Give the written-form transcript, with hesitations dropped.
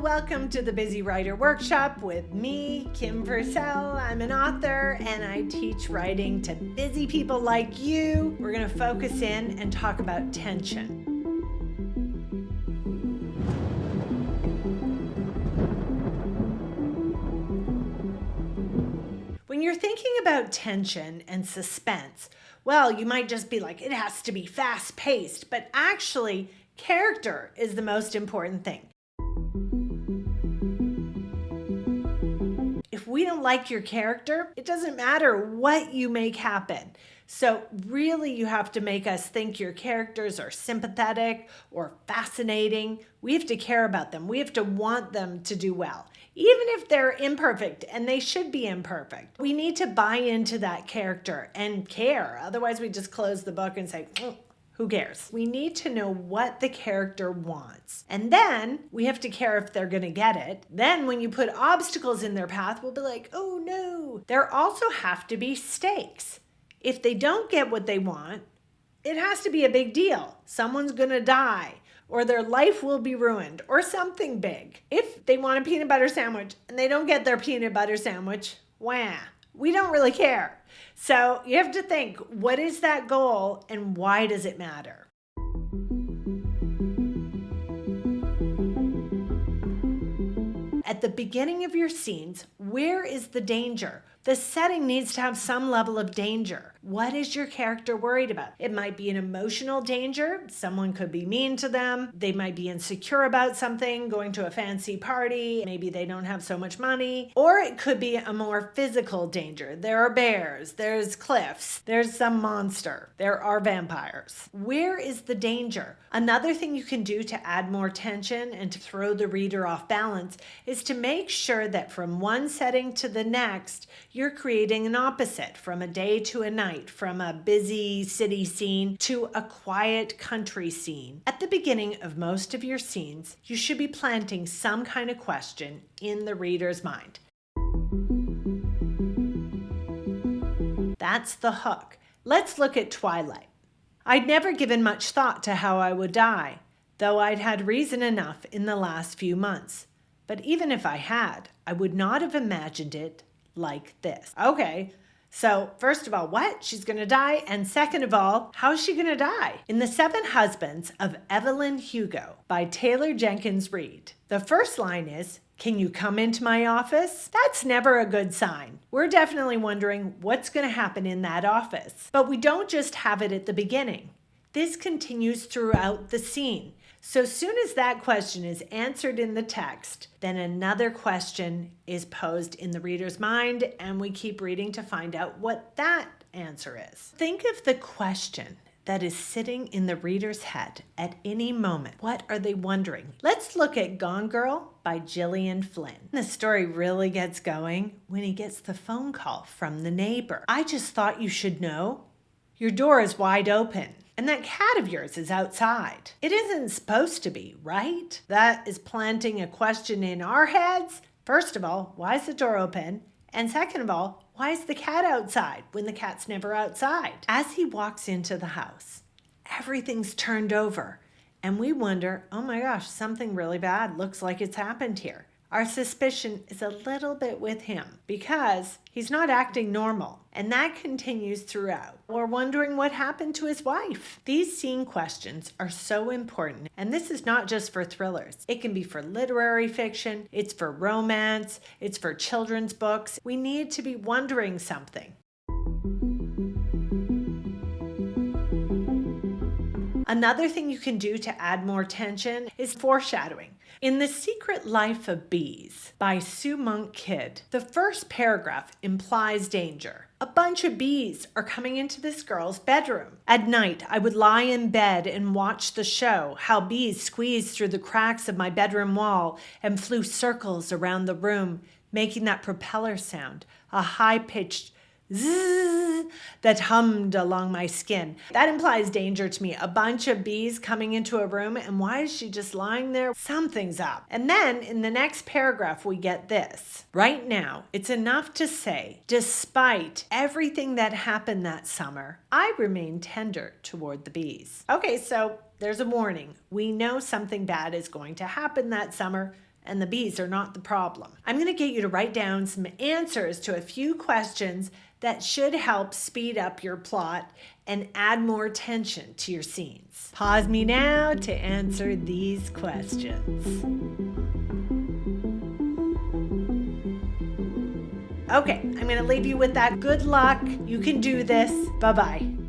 welcome to the Busy Writer Workshop with me, Kim Purcell. I'm an author and I teach writing to busy people like you. We're going to focus in and talk about tension. When you're thinking about tension and suspense, well, you might just be like, it has to be fast-paced, but actually, character is the most important thing. If we don't like your character, it doesn't matter what you make happen. So really you have to make us think your characters are sympathetic or fascinating. We have to care about them. We have to want them to do well. Even if they're imperfect, and they should be imperfect, we need to buy into that character and care. Otherwise we just close the book and say, who cares? We need to know what the character wants. And then we have to care if they're gonna get it. Then when you put obstacles in their path, we'll be like, oh no. There also have to be stakes. If they don't get what they want, it has to be a big deal. Someone's gonna die, or their life will be ruined, or something big. If they want a peanut butter sandwich and they don't get their peanut butter sandwich, wah, we don't really care. So you have to think, what is that goal and why does it matter? At the beginning of your scenes, where is the danger? The setting needs to have some level of danger. What is your character worried about? It might be an emotional danger. Someone could be mean to them. They might be insecure about something, going to a fancy party. Maybe they don't have so much money. Or it could be a more physical danger. There are bears, there's cliffs, there's some monster, there are vampires. Where is the danger? Another thing you can do to add more tension and to throw the reader off balance is to make sure that from one setting to the next, you're creating an opposite, from a day to a night, from a busy city scene to a quiet country scene. At the beginning of most of your scenes, you should be planting some kind of question in the reader's mind. That's the hook. Let's look at Twilight. I'd never given much thought to how I would die, though I'd had reason enough in the last few months. But even if I had, I would not have imagined it like this. Okay, so first of all, what? She's gonna die? And second of all, how's she gonna die? In The Seven Husbands of Evelyn Hugo by Taylor Jenkins Reid, the first line is, can you come into my office? That's never a good sign. We're definitely wondering what's gonna happen in that office. But we don't just have it at the beginning. This continues throughout the scene. So soon as that question is answered in the text, then another question is posed in the reader's mind, and we keep reading to find out what that answer is. Think of the question that is sitting in the reader's head at any moment. What are they wondering? Let's look at Gone Girl by Gillian Flynn. The story really gets going when he gets the phone call from the neighbor. I just thought you should know. Your door is wide open. And that cat of yours is outside. It isn't supposed to be, right? That is planting a question in our heads. First of all, why is the door open? And second of all, why is the cat outside when the cat's never outside? As he walks into the house, everything's turned over. And we wonder, oh my gosh, something really bad looks like it's happened here. Our suspicion is a little bit with him because he's not acting normal, and that continues throughout. We're wondering what happened to his wife. These scene questions are so important, and this is not just for thrillers. It can be for literary fiction, it's for romance, it's for children's books. We need to be wondering something. Another thing you can do to add more tension is foreshadowing. In The Secret Life of Bees by Sue Monk Kidd, the first paragraph implies danger. A bunch of bees are coming into this girl's bedroom. At night, I would lie in bed and watch the show, how bees squeezed through the cracks of my bedroom wall and flew circles around the room, making that propeller sound, a high-pitched zzz that hummed along my skin. That implies danger to me. A bunch of bees coming into a room, and why is she just lying there? Something's up. And then in the next paragraph, we get this. Right now, it's enough to say, despite everything that happened that summer, I remain tender toward the bees. Okay, so there's a warning. We know something bad is going to happen that summer, and the bees are not the problem. I'm going to get you to write down some answers to a few questions that should help speed up your plot and add more tension to your scenes. Pause me now to answer these questions. Okay, I'm going to leave you with that. Good luck. You can do this. Bye-bye.